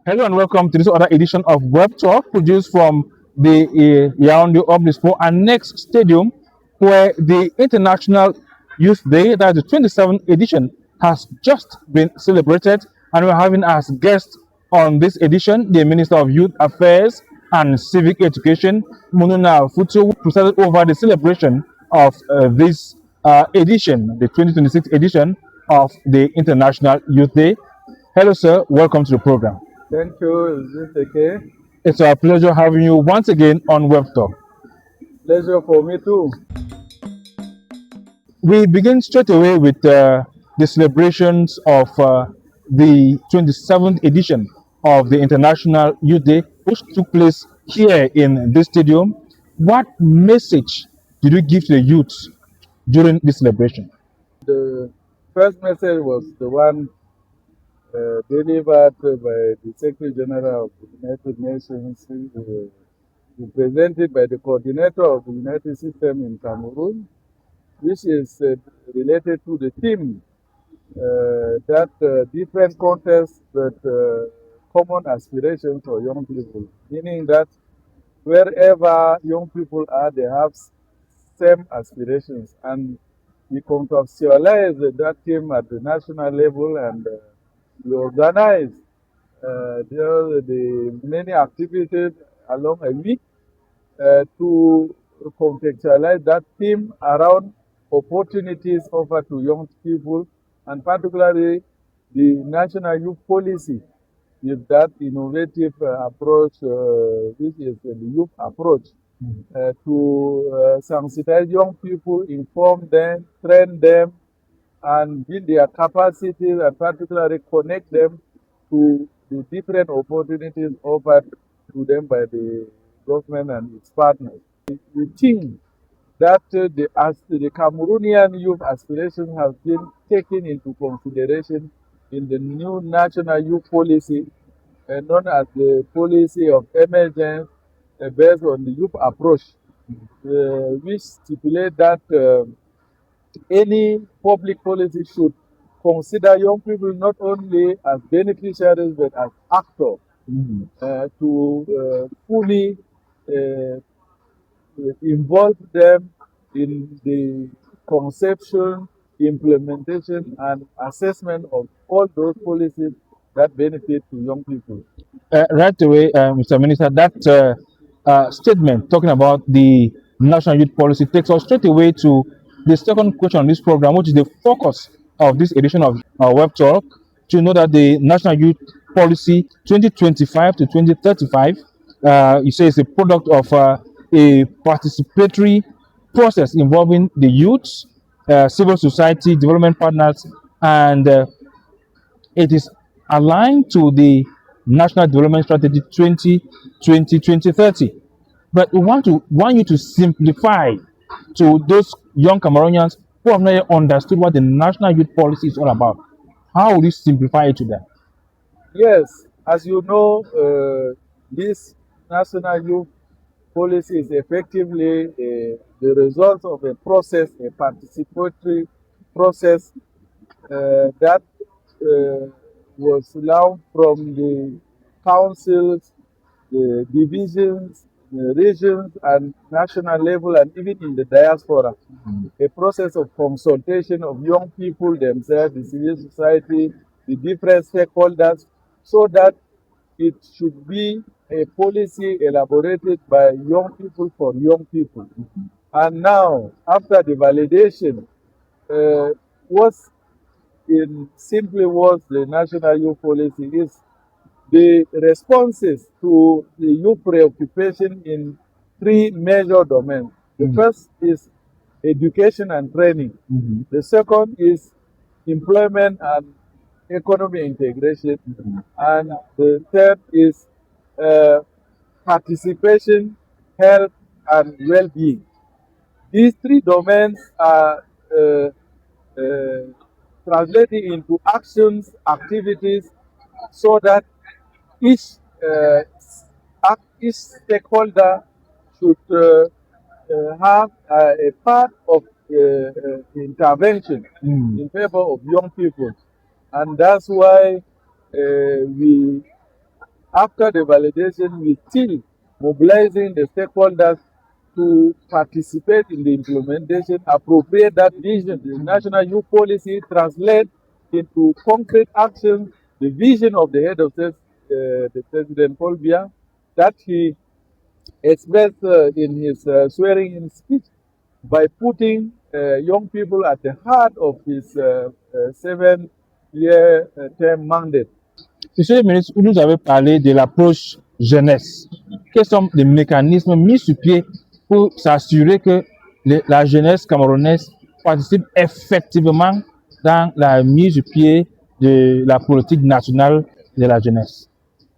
Hello and welcome to this other edition of Web Talk, produced from the Yaoundé Omnisport and Next Stadium, where the International Youth Day, that's the 27th edition, has just been celebrated. And we're having as guest on this edition the Minister of Youth Affairs and Civic Education, Mununa Futu, who presided over the celebration of this edition, the 2026 edition of the International Youth Day. Hello, sir. Welcome to the program. Thank you. Is it okay? It's our pleasure having you once again on Web Talk. Pleasure for me too. We begin straight away with the celebrations of the 27th edition of the International Youth Day, which took place here in this stadium. What message did you give to the youth during this celebration? The first message was the one delivered by the Secretary General of the United Nations, presented by the coordinator of the United System in Cameroon, which is related to the theme that different contexts but common aspirations for young people, meaning that wherever young people are, they have same aspirations, and we contextualize that theme at the national level, and we organize the many activities along a week to contextualize that theme around opportunities offered to young people, and particularly the national youth policy with that innovative approach, which is the youth approach, to sensitize young people, inform them, train them, and build their capacities, and particularly connect them to the different opportunities offered to them by the government and its partners. We think that the Cameroonian youth aspiration has been taken into consideration in the new national youth policy, known as the policy of emergence, based on the youth approach, which stipulate that any public policy should consider young people not only as beneficiaries but as actors, to fully involve them in the conception, implementation, and assessment of all those policies that benefit to young people. Right away, Mr. Minister, that statement talking about the national youth policy takes us straight away to the second question on this program, which is the focus of this edition of Web Talk, to know that the national youth policy 2025 to 2035, you say, is a product of a participatory process involving the youth, civil society, development partners, and it is aligned to the National Development Strategy 2020-2030. But we want you to simplify to those young Cameroonians who have not yet understood what the national youth policy is all about. How will you simplify it to them? Yes, as you know, this national youth policy is effectively the result of a process, a participatory process that was launched from the councils, the divisions, the regions, and national level, and even in the diaspora. A process of consultation of young people themselves, the civil society, the different stakeholders, so that it should be a policy elaborated by young people for young people. And now, after the validation, what simply was the national youth policy is the responses to the youth preoccupation in three major domains. The first is education and training. The second is employment and economic integration. And the third is participation, health, and well-being. These three domains are translating into actions, activities, so that each stakeholder should have a part of intervention Mm. in favor of young people. And that's why we, after the validation, we still mobilizing the stakeholders to participate in the implementation, appropriate that vision. The national youth policy translate into concrete action the vision of the head of state, the President Paul Biya, that he expressed in his swearing-in speech by putting young people at the heart of his 7-year term mandate. Monsieur le ministre, vous nous avez parlé de l'approche jeunesse. Quels sont les mécanismes mis sur pied pour s'assurer que la jeunesse camerounaise participe effectivement dans la mise sur pied de la politique nationale de la jeunesse?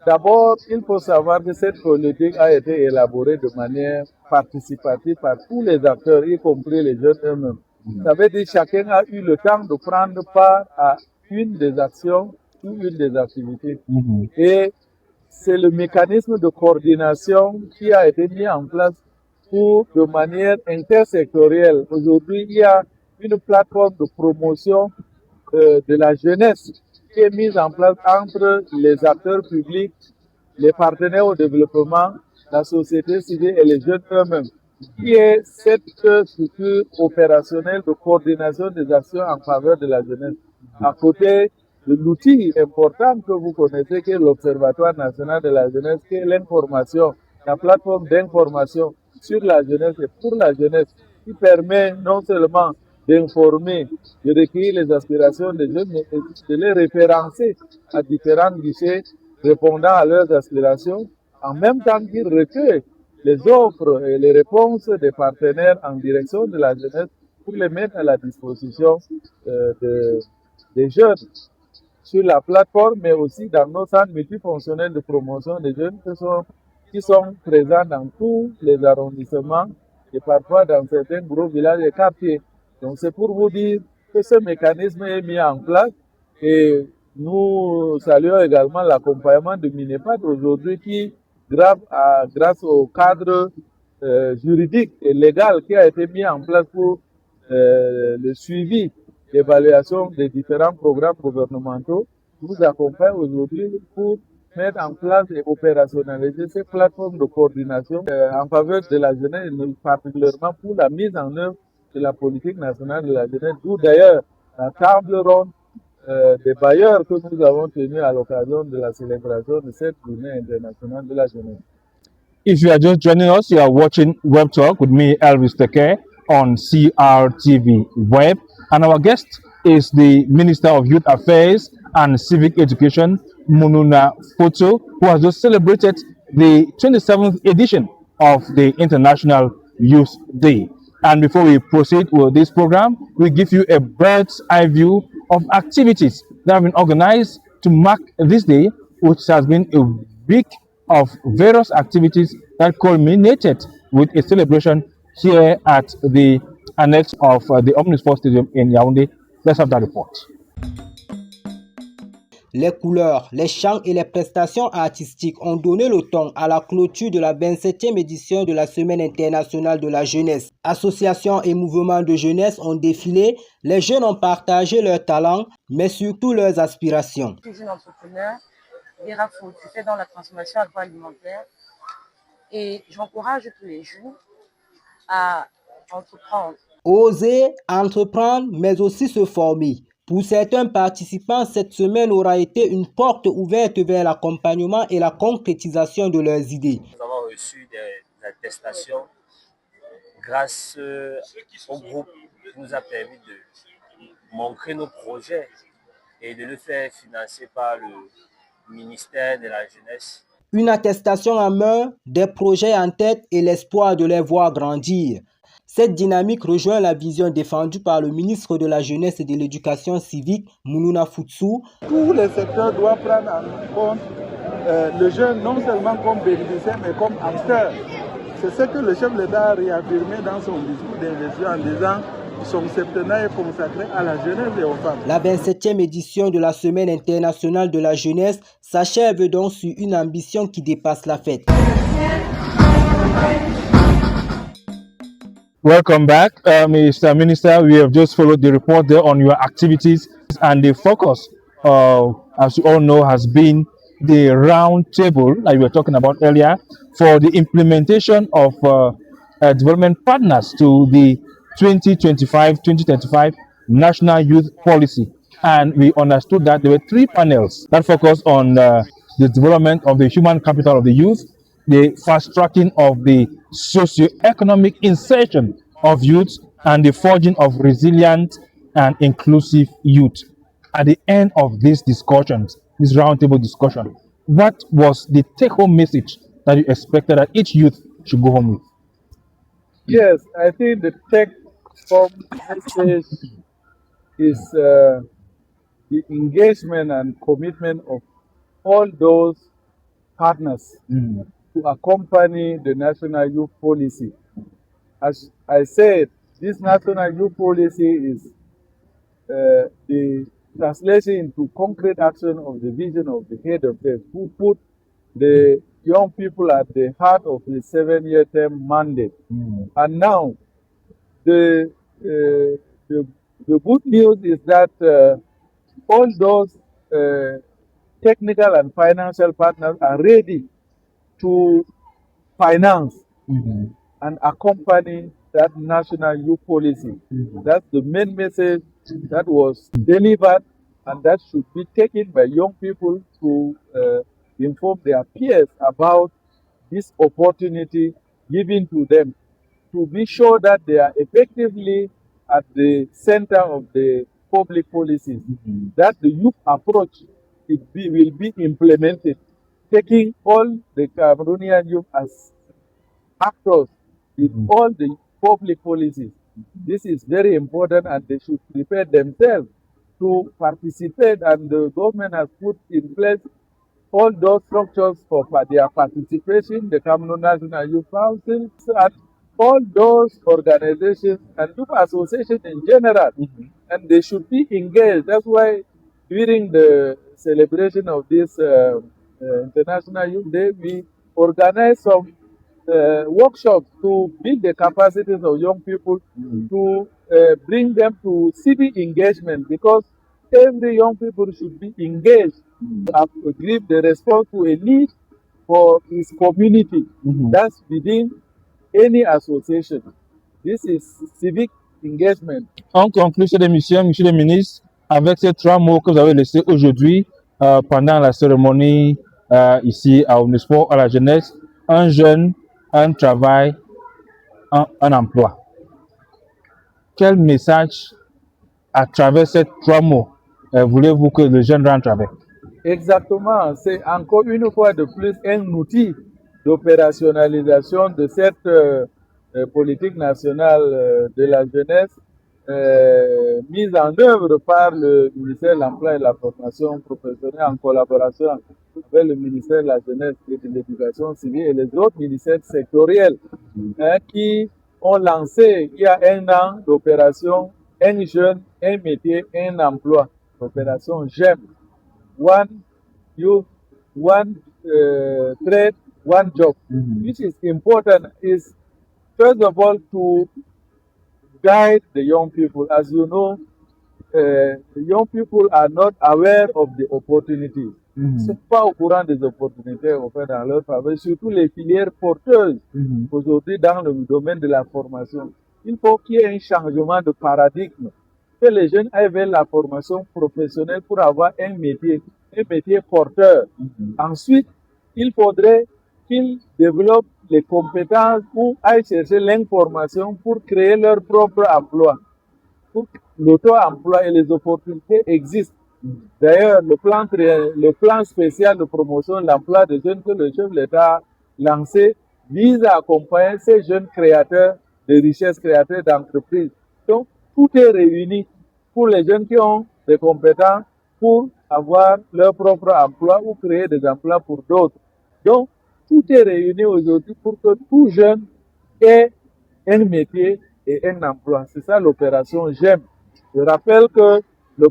D'abord, il faut savoir que cette politique a été élaborée de manière participative par tous les acteurs, y compris les jeunes eux-mêmes. Ça veut dire que chacun a eu le temps de prendre part à une des actions ou une des activités. Et c'est le mécanisme de coordination qui a été mis en place pour, de manière intersectorielle. Aujourd'hui, il y a une plateforme de promotion de la jeunesse qui est mise en place entre les acteurs publics, les partenaires au développement, la société civile et les jeunes eux-mêmes, qui est cette structure opérationnelle de coordination des actions en faveur de la jeunesse. À côté de l'outil important que vous connaissez, qui est l'Observatoire national de la jeunesse, qui est l'information, la plateforme d'information sur la jeunesse et pour la jeunesse, qui permet non seulement d'informer, de recueillir les aspirations des jeunes, mais de les référencer à différents guichets répondant à leurs aspirations, en même temps qu'ils recueillent les offres et les réponses des partenaires en direction de la jeunesse pour les mettre à la disposition des jeunes sur la plateforme, mais aussi dans nos centres multifonctionnels de promotion des jeunes qui sont présents dans tous les arrondissements et parfois dans certains gros villages et quartiers. Donc c'est pour vous dire que ce mécanisme est mis en place et nous saluons également l'accompagnement de Minepad aujourd'hui qui, grâce au cadre juridique et légal qui a été mis en place pour le suivi, l'évaluation des différents programmes gouvernementaux, nous accompagne aujourd'hui pour mettre en place et opérationnaliser ces plateformes de coordination en faveur de la jeunesse, particulièrement pour la mise en œuvre de la politique nationale de la jeunesse, d'où d'ailleurs la table ronde des bailleurs que nous avons tenue à l'occasion de la célébration de cette journée internationale de la jeunesse. If you are just joining us, you are watching Web Talk with me, Elvis Teke, on CRTV Web. And our guest is the Minister of Youth Affairs and Civic Education, Mununa Foto, who has just celebrated the 27th edition of the International Youth Day. And before we proceed with this program, we give you a bird's eye view of activities that have been organized to mark this day, which has been a week of various activities that culminated with a celebration here at the annex of the Omnisport Stadium in Yaoundé. Let's have that report. Les couleurs, les chants et les prestations artistiques ont donné le ton à la clôture de la 27e édition de la Semaine internationale de la jeunesse. Associations et mouvements de jeunesse ont défilé, les jeunes ont partagé leurs talents, mais surtout leurs aspirations. Je suis jeune entrepreneur, Vera Food, je fais dans la transformation agroalimentaire et j'encourage tous les jeunes à entreprendre. Oser, entreprendre, mais aussi se former. Pour certains participants, cette semaine aura été une porte ouverte vers l'accompagnement et la concrétisation de leurs idées. Nous avons reçu des attestations grâce au groupe qui nous a permis de montrer nos projets et de le faire financer par le ministère de la Jeunesse. Une attestation en main, des projets en tête et l'espoir de les voir grandir. Cette dynamique rejoint la vision défendue par le ministre de la Jeunesse et de l'Éducation civique, Mununa Foto. Tous les secteurs doivent prendre en compte le jeune non seulement comme bénéficiaire mais comme acteur. C'est ce que le chef de l'État a réaffirmé dans son discours d'investiture en disant que son septennat est consacré à la jeunesse et aux femmes. La 27e édition de la Semaine internationale de la jeunesse s'achève donc sur une ambition qui dépasse la fête. Welcome back, Mr. Minister. We have just followed the report there on your activities, and the focus, as you all know, has been the round table that we were talking about earlier for the implementation of development partners to the 2025-2035 National Youth Policy. And we understood that there were three panels that focused on the development of the human capital of the youth, the fast tracking of the socio-economic insertion of youth, and the forging of resilient and inclusive youth. At the end of these discussions, this roundtable discussion, what was the take-home message that you expected that each youth should go home with? Yes, I think the take-home message is the engagement and commitment of all those partners to accompany the National Youth Policy. As I said, this National Youth Policy is the translation into concrete action of the vision of the head of state, who put the young people at the heart of the 7-year term mandate. And now, the good news is that all those technical and financial partners are ready to finance and accompany that national youth policy. That's the main message that was delivered, and that should be taken by young people to inform their peers about this opportunity given to them, to be sure that they are effectively at the center of the public policies, that the youth approach will be implemented, taking all the Cameroonian youth as actors in all the public policies. This is very important, and they should prepare themselves to participate, and the government has put in place all those structures for their participation, the Cameroon National Youth Council, and all those organizations and youth associations in general, and they should be engaged. That's why during the celebration of this International Youth Day, we organized some workshops to build the capacities of young people, to bring them to civic engagement, because every young people should be engaged to give the response to a need for his community. That's within any association. This is civic engagement. En conclusion de mission, Monsieur le ministre, avec ces trois mots que vous avez laissés aujourd'hui pendant la cérémonie ici à Omnisport à la jeunesse, un jeune, un travail, un emploi. Quel message à travers ces trois mots voulez-vous que le jeune rentre avec? Exactement, c'est encore une fois de plus un outil d'opérationnalisation de cette politique nationale de la jeunesse mise en œuvre par le ministère de l'Emploi et de la Formation professionnelle en collaboration avec le ministère de la Jeunesse et de l'Éducation civile et les autres ministères sectoriels qui ont lancé il y a un an l'opération Un jeune, un métier, un emploi, l'opération GEM. One youth, one trade, one job. Which is important is, first of all, to guide the young people. As you know, the young people are not aware of the opportunities. Ils ne sont pas au courant des opportunités offertes dans leur faveur, surtout les filières porteuses aujourd'hui dans le domaine de la formation. Il faut qu'il y ait un changement de paradigme, que les jeunes aillent vers la formation professionnelle pour avoir un métier porteur. Ensuite, il faudrait qu'ils développent les compétences ou aillent chercher l'information pour créer leur propre emploi. L'auto-emploi et les opportunités existent. D'ailleurs, le plan spécial de promotion de l'emploi des jeunes que le chef de l'État a lancé vise à accompagner ces jeunes créateurs de richesses, créateurs d'entreprises. Donc, tout est réuni pour les jeunes qui ont des compétences pour avoir leur propre emploi ou créer des emplois pour d'autres. Donc, tout est réuni aujourd'hui pour que tout jeune ait un métier et un emploi. C'est ça l'opération GEM. Je rappelle que le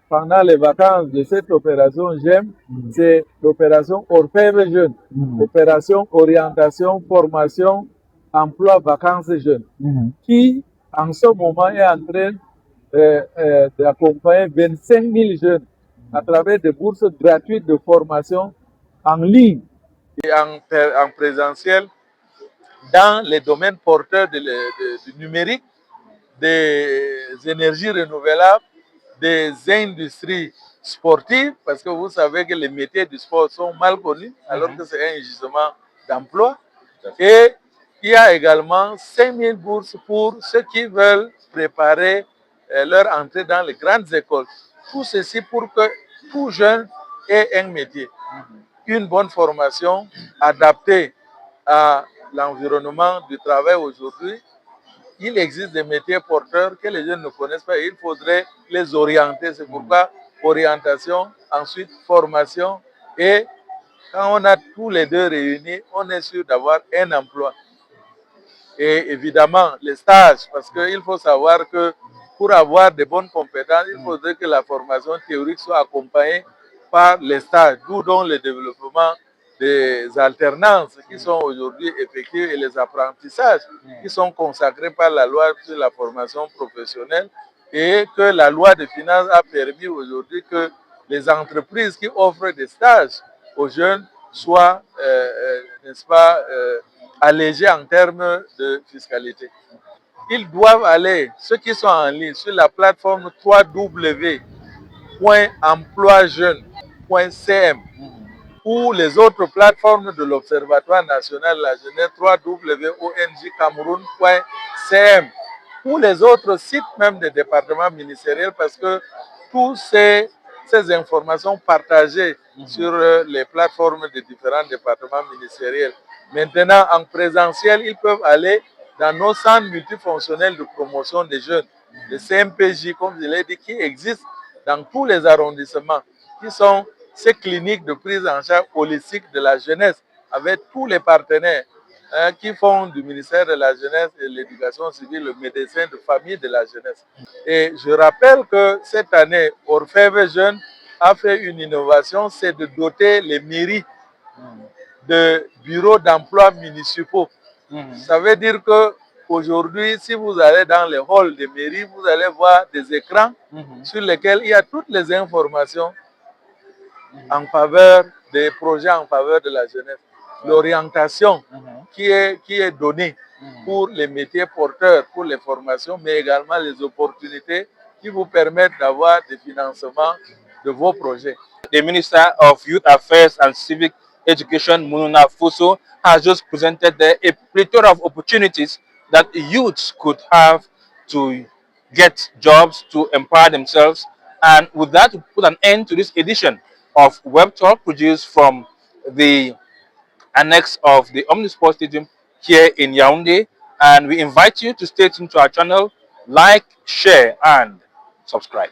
pendant les vacances de cette opération GEM, c'est l'opération Orfèvre Jeune, opération orientation, formation emploi vacances jeunes, qui en ce moment est en train d'accompagner 25 000 jeunes à travers des bourses gratuites de formation en ligne et en présentiel dans les domaines porteurs du numérique, des énergies renouvelables, des industries sportives, parce que vous savez que les métiers du sport sont mal connus, alors que c'est un gisement d'emploi. Et il y a également 5 000 bourses pour ceux qui veulent préparer leur entrée dans les grandes écoles. Tout ceci pour que tout jeune ait un métier, une bonne formation adaptée à l'environnement du travail aujourd'hui. Il existe des métiers porteurs que les jeunes ne connaissent pas et il faudrait les orienter. C'est pourquoi orientation, ensuite formation, et quand on a tous les deux réunis, on est sûr d'avoir un emploi. Et évidemment, les stages, parce qu'il faut savoir que pour avoir de bonnes compétences, il faudrait que la formation théorique soit accompagnée par les stages, d'où donc le développement des alternances qui sont aujourd'hui effectuées et les apprentissages qui sont consacrés par la loi sur la formation professionnelle, et que la loi de finances a permis aujourd'hui que les entreprises qui offrent des stages aux jeunes soient, n'est-ce pas, allégées en termes de fiscalité. Ils doivent aller, ceux qui sont en ligne, sur la plateforme www.emploijeune.cm ou les autres plateformes de l'Observatoire national de la jeunesse, www.ongcameroun.cm, ou les autres sites même des départements ministériels, parce que toutes ces informations partagées sur les plateformes des différents départements ministériels. Maintenant, en présentiel, ils peuvent aller dans nos centres multifonctionnels de promotion des jeunes, les CMPJ, comme je l'ai dit, qui existent dans tous les arrondissements, qui sont ces cliniques de prise en charge holistique de la jeunesse, avec tous les partenaires qui font du ministère de la Jeunesse et de l'Éducation civile le médecin de famille de la jeunesse. Et je rappelle que cette année, Orfèvre Jeune a fait une innovation, c'est de doter les mairies de bureaux d'emploi municipaux. Ça veut dire que aujourd'hui, si vous allez dans les halls des mairies, vous allez voir des écrans sur lesquels il y a toutes les informations en faveur des projets en faveur de la jeunesse. L'orientation qui est donnée pour les métiers porteurs, pour les formations, mais également les opportunités qui vous permettent d'avoir des financements de vos projets. The Minister of Youth Affairs and Civic Education, Mununa Fuso, has just presented a plethora of opportunities that youths could have to get jobs, to empower themselves. And with that, to put an end to this edition of Web Talk produced from the annex of the Omnisport Stadium here in Yaoundé. And we invite you to stay tuned to our channel, like, share, and subscribe.